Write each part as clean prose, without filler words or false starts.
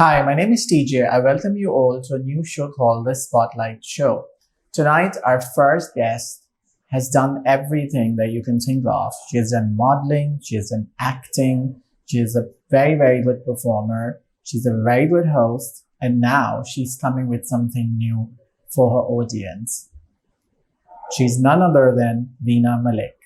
Hi, my name is TJ. I welcome you all to a new show called The Spotlight Show. Tonight, our first guest has done everything that you can think of. She has done modeling, she has done acting, she is a very, very good performer, she's a very good host, and now she's coming with something new for her audience. She's none other than Veena Malik.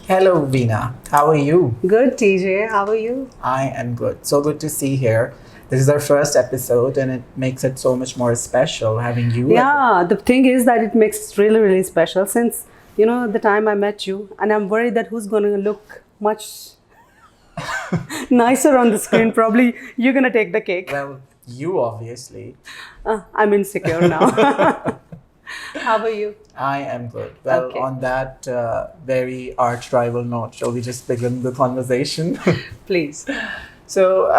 Hello, Veena. How are you? Good, TJ. How are you? I am good. So good to see you here. This is our first episode, and it makes it so much more special having you. Yeah, the thing is that it makes it really, really special since, the time I met you, and I'm worried that who's going to look much nicer on the screen. Probably you're going to take the cake. Well, you obviously. I'm insecure now. How about you? I am good. Well, Okay. on that very arch rival note, shall we just begin the conversation? Please. So,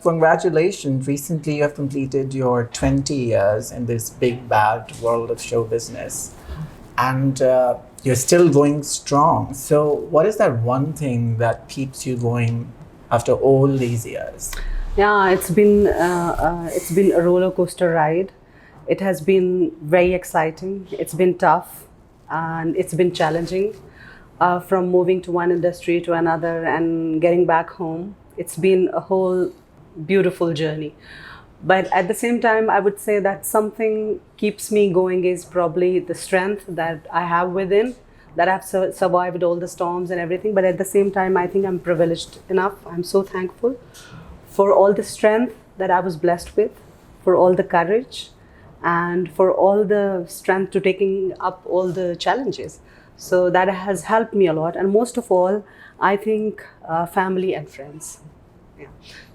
congratulations. Recently, you have completed your 20 years in this big, bad world of show business. And you're still going strong. So, what is that one thing that keeps you going after all these years? Yeah, it's been a roller coaster ride. It has been very exciting. It's been tough, and it's been challenging. From moving to one industry to another and getting back home, it's been a whole beautiful journey. But at the same time, I would say that something keeps me going is probably the strength that I have within, that I've survived all the storms and everything. But at the same time, I think I'm privileged enough. I'm so thankful for all the strength that I was blessed with, for all the courage, and for all the strength to taking up all the challenges. So that has helped me a lot. And most of all, I think family and friends. Yeah.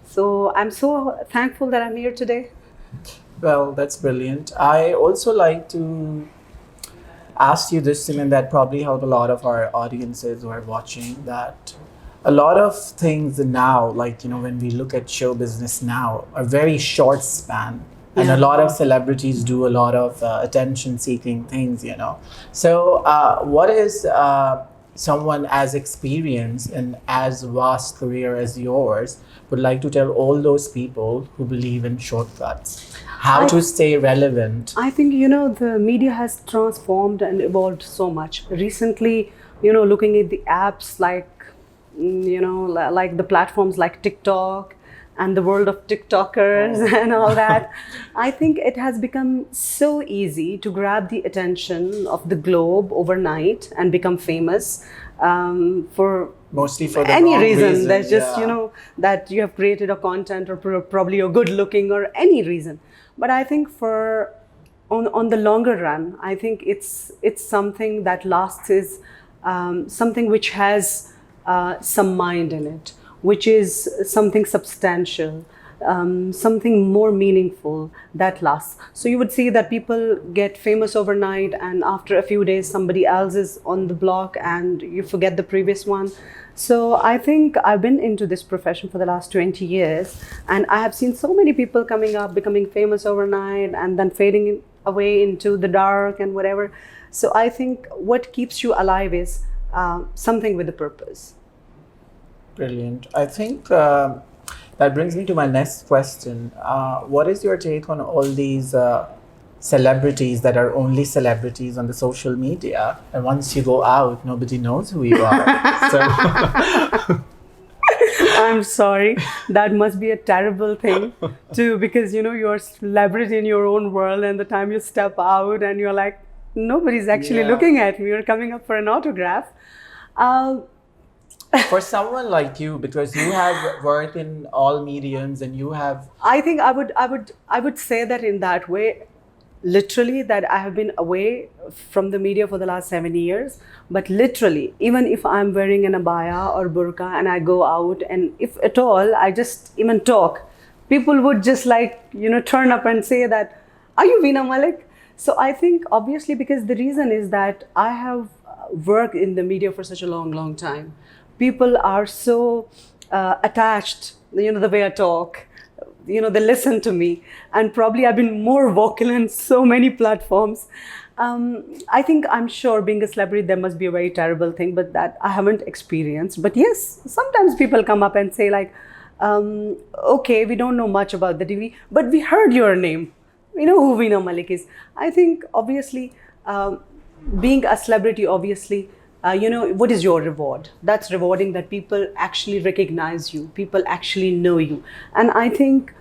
So I'm so thankful that I'm here today. Well, that's brilliant. I also like to ask you this thing, and that probably help a lot of our audiences who are watching, that a lot of things now, like, when we look at show business now, are very short span. And a Yeah. lot of celebrities do a lot of attention seeking things. So, what is someone as experienced and as vast career as yours would like to tell all those people who believe in shortcuts? How I- to stay relevant? I think, the media has transformed and evolved so much. Recently, looking at the apps like, like the platforms like TikTok and the world of TikTokers and all that, I think it has become so easy to grab the attention of the globe overnight and become famous for Mostly for the any wrong reason. That's just, yeah. that you have created a content or probably you're good looking or any reason. But I think on the longer run, I think it's something that lasts is something which has some mind in it, which is something substantial, something more meaningful that lasts. So you would see that people get famous overnight, and after a few days, somebody else is on the block, and you forget the previous one. So I think I've been into this profession for the last 20 years, and I have seen so many people coming up, becoming famous overnight, and then fading away into the dark and whatever. So I think what keeps you alive is something with a purpose. Brilliant. I think that brings me to my next question. What is your take on all these celebrities that are only celebrities on the social media? And once you go out, nobody knows who you are. So, I'm sorry. That must be a terrible thing too, because you're a celebrity in your own world, and the time you step out and you're like, nobody's actually Yeah. looking at me. You're coming up for an autograph. Uh, for someone like you, because you have worked in all mediums and you have. I think I would say that in that way, literally, that I have been away from the media for the last 7 years. But literally, even if I'm wearing an abaya or burqa and I go out, and if at all I just even talk, people would just turn up and say that, "Are you Veena Malik?" So I think obviously because the reason is that I have worked in the media for such a long, long time. People are so attached, the way I talk, they listen to me, and probably I've been more vocal in so many platforms. I'm sure being a celebrity, there must be a very terrible thing, but that I haven't experienced. But yes, sometimes people come up and say like, Okay, we don't know much about the TV, but we heard your name. We know who Veena Malik is. I think obviously, being a celebrity, obviously, what is your reward? That's rewarding that people actually recognize you, people actually know you. And I think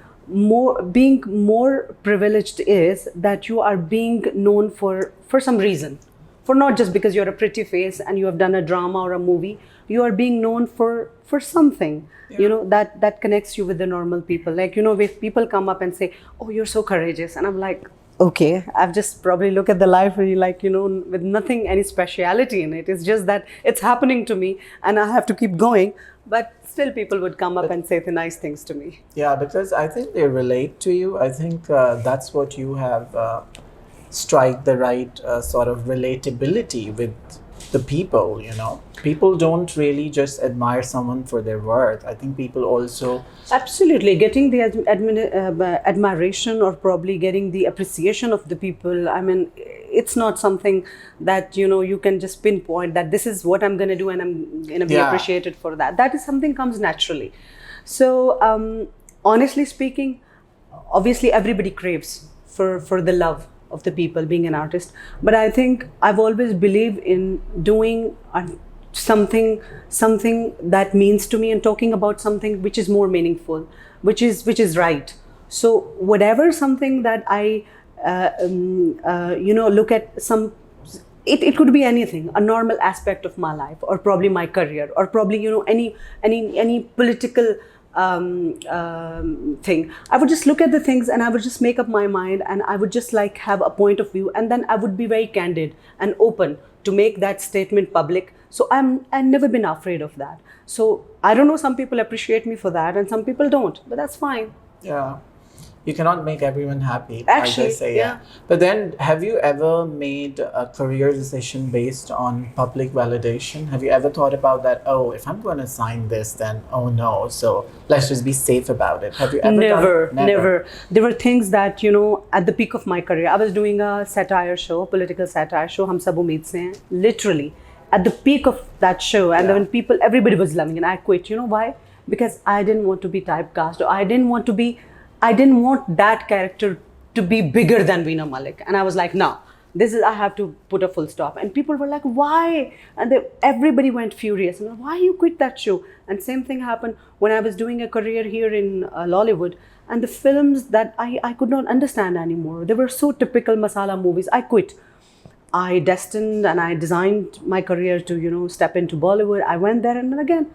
being more privileged is that you are being known for some reason, for not just because you're a pretty face and you have done a drama or a movie. You are being known for something, that connects you with the normal people. Like, if people come up and say, oh, you're so courageous, and I'm like, okay, I've just probably look at the life really, like, with nothing, any speciality in it. It's just that it's happening to me and I have to keep going. But still people would come up and say the nice things to me. Yeah, because I think they relate to you. I think that's what you have strike the right sort of relatability with the people. People don't really just admire someone for their worth. I think people also Absolutely, getting the admiration, or probably getting the appreciation of the people. I mean, it's not something that you can just pinpoint that this is what I'm going to do and I'm going to be Yeah. appreciated for that. That is something comes naturally. So, honestly speaking, obviously everybody craves for the love of the people, being an artist. But I think I've always believed in doing something that means to me, and talking about something which is more meaningful, which is right. So whatever something that I look at some, it could be anything, a normal aspect of my life, or probably my career, or probably any political thing. I would just look at the things and I would just make up my mind, and I would just like have a point of view, and then I would be very candid and open to make that statement public. So I've never been afraid of that. So I don't know, some people appreciate me for that and some people don't, but that's fine. Yeah. You cannot make everyone happy. Actually, I just say, yeah. But then, have you ever made a career decision based on public validation? Have you ever thought about that? Oh, if I'm going to sign this, then oh no. So let's just be safe about it. Have you ever Never, done? never. There were things that, at the peak of my career, I was doing a satire show, political satire show, Hum Sab Umeed Se Hain, literally at the peak of that show. And Yeah. when everybody was loving it, I quit. You know why? Because I didn't want to be typecast, or I didn't want that character to be bigger than Veena Malik. And I was like, no, I have to put a full stop. And people were like, why? And everybody went furious. And why you quit that show? And same thing happened when I was doing a career here in Lollywood. And the films that I could not understand anymore, they were so typical masala movies. I quit. I destined and I designed my career to, step into Bollywood. I went there, and then again,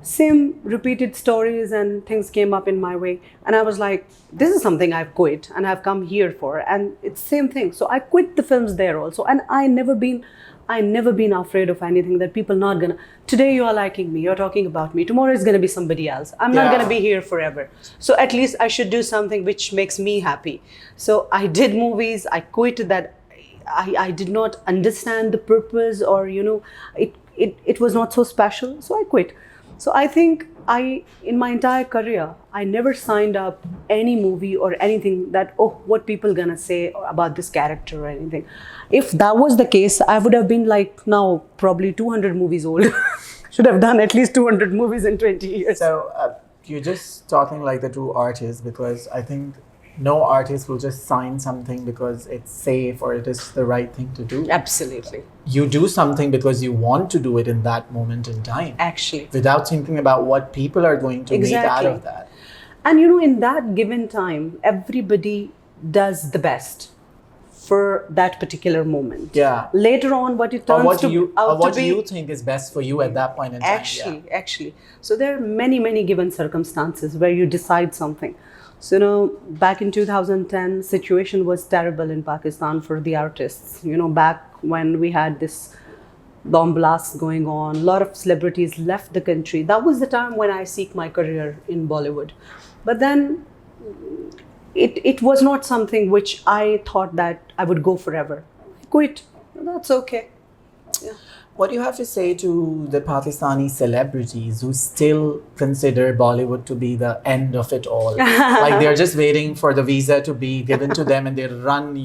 same repeated stories and things came up in my way. And I was like, this is something I've quit and I've come here for. And it's same thing. So I quit the films there also. And I never been afraid of anything, that people not gonna, today you are liking me, you're talking about me, tomorrow is gonna be somebody else. I'm not Yeah. gonna be here forever. So at least I should do something which makes me happy. So I did movies, I quit that. I did not understand the purpose, or it was not so special, so I quit. So I think in my entire career, I never signed up any movie or anything that, oh, what people gonna say about this character or anything. If that was the case, I would have been like now probably 200 movies old. Should have done at least 200 movies in 20 years. So you're just talking like the true artist, because I think no artist will just sign something because it's safe or it is the right thing to do. Absolutely. You do something because you want to do it in that moment in time, Actually. without thinking about what people are going to make out Exactly. of that. And in that given time, everybody does the best for that particular moment. Yeah. Later on, what it Or turns what to do you out what to do be you think is best for you at that point in time? actually. So there are many given circumstances where you decide something. So back in 2010, situation was terrible in Pakistan for the artists. Back when we had this bomb blasts going on, a lot of celebrities left the country. That was the time when I seek my career in Bollywood. But then it was not something which I thought that I would go forever. I quit. That's okay. Yeah. What do you have to say to the Pakistani celebrities who still consider Bollywood to be the end of it all? Like they're just waiting for the visa to be given to them and they run.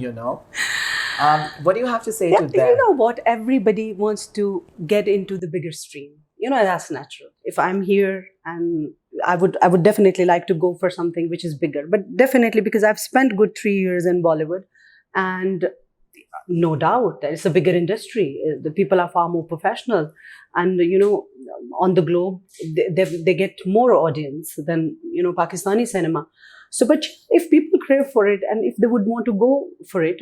What do you have to say to them? You know what? Everybody wants to get into the bigger stream. that's natural. If I'm here, and I would definitely like to go for something which is bigger, but definitely because I've spent good 3 years in Bollywood, and no doubt that it's a bigger industry. The people are far more professional, and on the globe they get more audience than Pakistani cinema. So, but if people crave for it, and if they would want to go for it,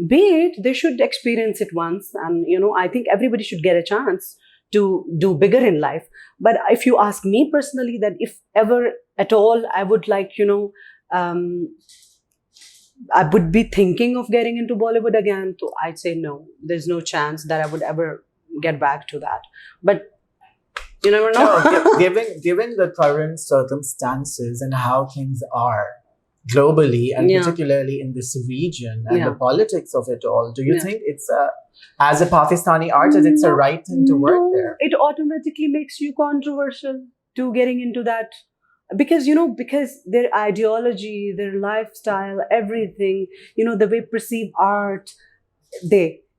be it, they should experience it once, and I think everybody should get a chance to do bigger in life. But if you ask me personally, that if ever at all I would like, um, I would be thinking of getting into Bollywood again, so I'd say no. There's no chance that I would ever get back to that. But you never know. No, given the current circumstances and how things are globally, and Yeah. particularly in this region and Yeah. the politics of it all, do you Yeah. think it's as a Pakistani artist, it's a right thing to work No, there? it automatically makes you controversial to getting into that, because their ideology, their lifestyle, everything, the way perceive art,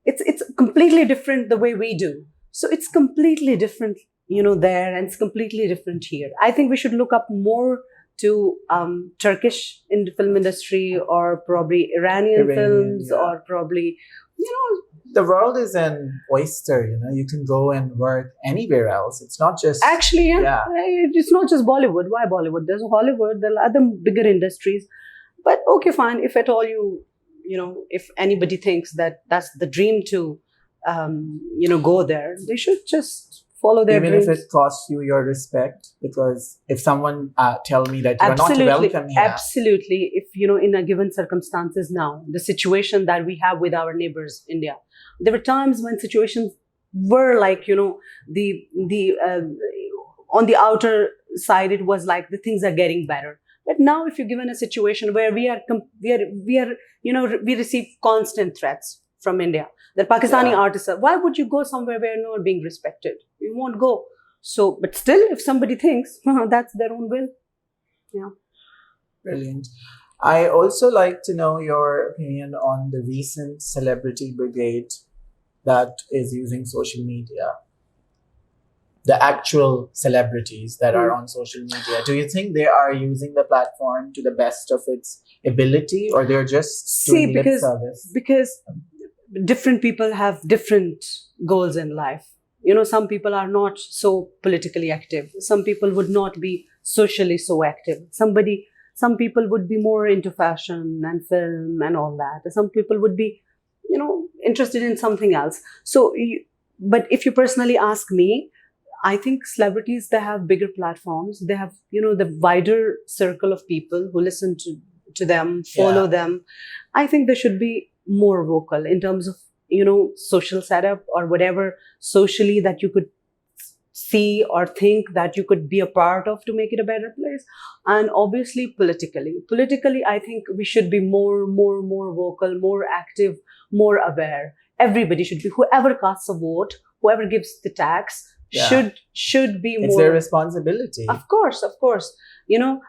it's completely different the way we do. So it's completely different, there, and it's completely different here. I think we should look up more to Turkish in the film industry, or probably Iranian films, yeah. or probably The world is an oyster, you can go and work anywhere else. It's not just actually, Yeah. it's not just Bollywood. Why Bollywood? There's Hollywood, there are other bigger industries. But okay, fine. If at all if anybody thinks that that's the dream to, go there, they should just follow their Even dreams. if it costs you your respect, because if someone tell me that you are not Absolutely, welcome here, absolutely. If in a given circumstances now, the situation that we have with our neighbors, India, there were times when situations were like, the on the outer side, it was like the things are getting better. But now, if you're given a situation where we receive constant threats from India, that Pakistani Yeah. artists are, why would you go somewhere where you're not being respected? You won't go. So, but still, if somebody thinks that's their own will, yeah. Brilliant. I also like to know your opinion on the recent celebrity brigade that is using social media. The actual celebrities that are on social media. Do you think they are using the platform to the best of its ability, or they're just doing lip service? because different people have different goals in life. Some people are not so politically active. Some people would not be socially so active. Some people would be more into fashion and film and all that. Some people would be, interested in something else. So, but if you personally ask me, I think celebrities, they have bigger platforms. They have, the wider circle of people who listen to them, follow Yeah. them. I think they should be more vocal in terms of, social setup, or whatever socially that you could see or think that you could be a part of to make it a better place. And obviously politically, I think we should be more vocal, more active, more aware. Everybody should be, whoever casts a vote, whoever gives the tax, Yeah. should be It's more. their responsibility. Of course.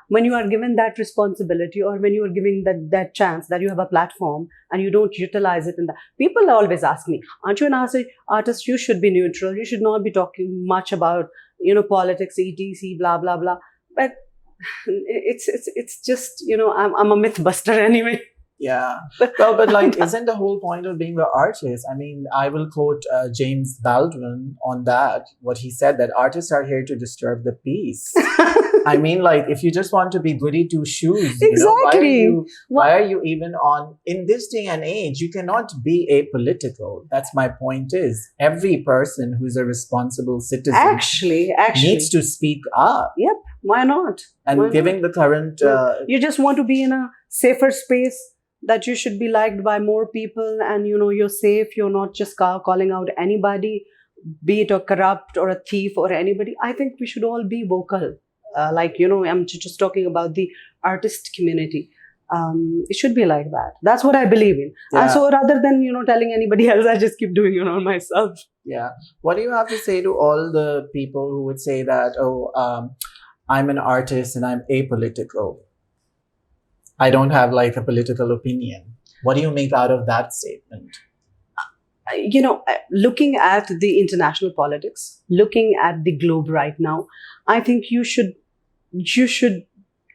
When you are given that responsibility, or when you are giving that chance, that you have a platform and you don't utilize it in that. People always ask me, aren't you an artist? You should be neutral. You should not be talking much about, politics, etc, blah, blah, blah. But it's just, I'm a myth buster anyway. Yeah. Well, but like, isn't the whole point of being an artist? I mean, I will quote James Baldwin on that. What he said, that artists are here to disturb the peace. I mean, like, if you just want to be goody two shoes, Exactly. why are you even on, in this day and age, you cannot be apolitical. That's my point is, every person who's a responsible citizen Actually, needs to speak up. Yep. Why not? And Why not? giving the current... You just want to be in a safer space, that you should be liked by more people, and you're safe. You're not just calling out anybody, be it a corrupt or a thief or anybody. I think we should all be vocal. I'm just talking about the artist community. It should be like that. That's what I believe in. Yeah. And so rather than telling anybody else, I just keep doing it on myself. Yeah. What do you have to say to all the people who would say that, I'm an artist and I'm apolitical? I don't have like a political opinion. What do you make out of that statement? looking at the international politics, looking at the globe right now, I think you should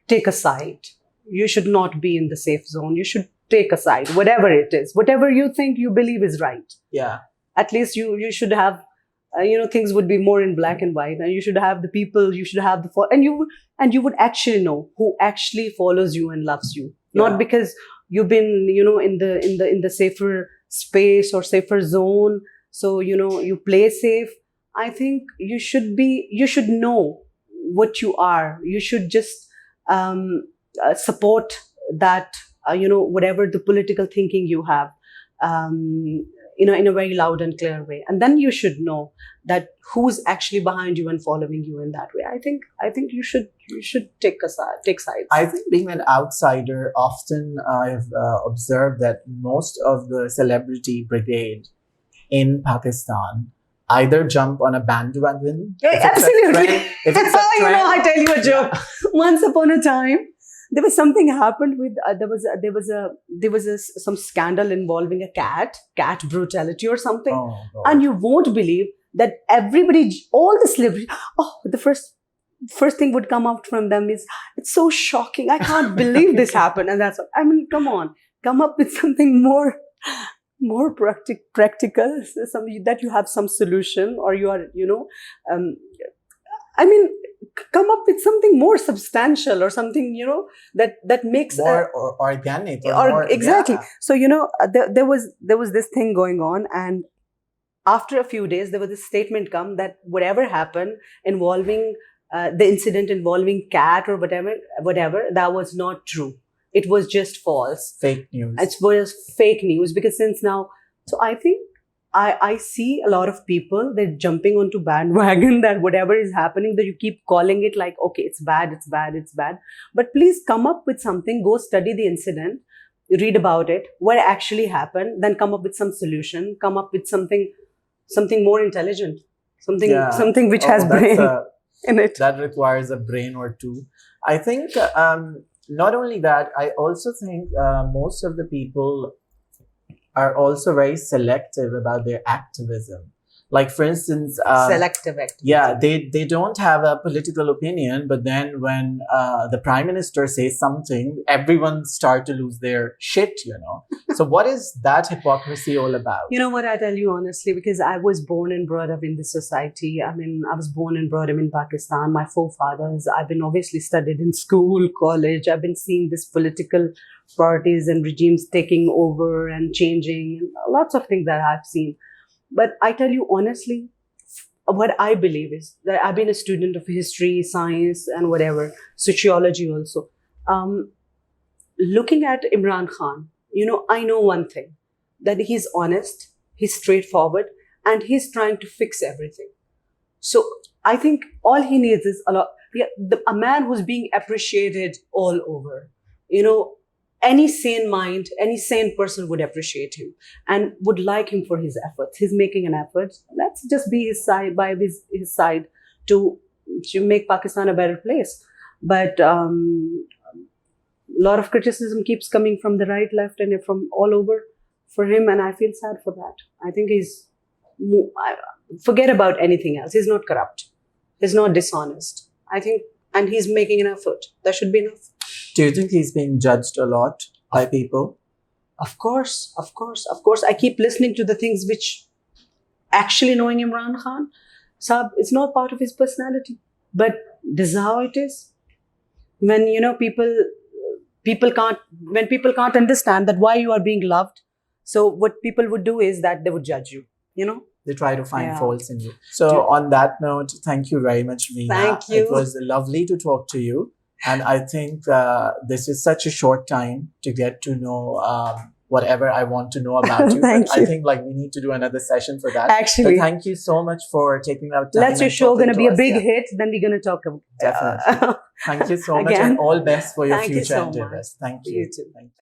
take a side. You should not be in the safe zone. You should take a side, whatever it is, whatever you think you believe is right. Yeah. At least you should have, things would be more in black and white, and you should have the people, you should have and you would actually know who actually follows you and loves you, Yeah. not because you've been, in the safer space or safer zone, so you play safe. I think you should know what you are. You should just support that, whatever the political thinking you have, in a very loud and clear way, and then you should know that who's actually behind you and following you in that way. I think you should take sides. I think being an outsider, often I've observed that most of the celebrity brigade in Pakistan either jump on a bandwagon. Yeah, if it's a absolutely. trend- if it's a trend, I tell you a joke. Once upon a time, there was something happened with there was some scandal involving a cat brutality or something, oh, God. and you won't believe that all the celebrities, the first thing would come out from them is, it's so shocking. I can't believe this happened, and that's. I mean, come on, come up with something more practical, something that you have some solution, or you are, I mean, come up with something more substantial, or something, that makes more organic. exactly. Yeah. So there was this thing going on, and after a few days, there was this statement come that whatever happened involving the incident involving cat or whatever, that was not true. It was just false. Fake news. It was fake news, because since now, so I think I see a lot of people, they're jumping onto bandwagon that whatever is happening, that you keep calling it like, okay, it's bad, it's bad, it's bad. But please come up with something, go study the incident, read about it, what actually happened, then come up with some solution, come up with something more intelligent, something which has brain in it. That requires a brain or two. I think not only that, I also think most of the people are also very selective about their activism. Like, for instance, Selective activism. yeah, they don't have a political opinion, but then when the prime minister says something, everyone start to lose their shit, So what is that hypocrisy all about? You know what, I tell you honestly, because I was born and brought up in this society. I mean, I was born and brought up in Pakistan. My forefathers, I've been obviously studied in school, college. I've been seeing this political parties and regimes taking over and changing, and lots of things that I've seen. But I tell you honestly, what I believe is that I've been a student of history, science, and whatever, sociology also. Looking at Imran Khan, I know one thing, that he's honest, he's straightforward, and he's trying to fix everything. So I think all he needs is a man who's being appreciated all over. Any sane mind, any sane person would appreciate him and would like him for his efforts. He's making an effort. Let's just be his side to make Pakistan a better place. But a lot of criticism keeps coming from the right, left, and from all over for him, and I feel sad for that. I think forget about anything else. He's not corrupt. He's not dishonest. I think, and he's making an effort. That should be enough. Do you think he's being judged a lot by people? Of course. I keep listening to the things which, actually knowing Imran Khan, Saab, it's not part of his personality. But this is how it is. When people can't understand that why you are being loved, so what people would do is that they would judge you. They try to find faults in you. So on that note, thank you very much, Veena. Thank you. It was lovely to talk to you. And I think this is such a short time to get to know whatever I want to know about you. Thank But you. I think we need to do another session for that. Actually. But thank you so much for taking out time. Let's your and show talking going to be a us. big Yeah, hit, then we're going to talk about Definitely. Thank you so much, Again. and all best for your Thank you future so much. endeavors. Thank you. You too. Thank you.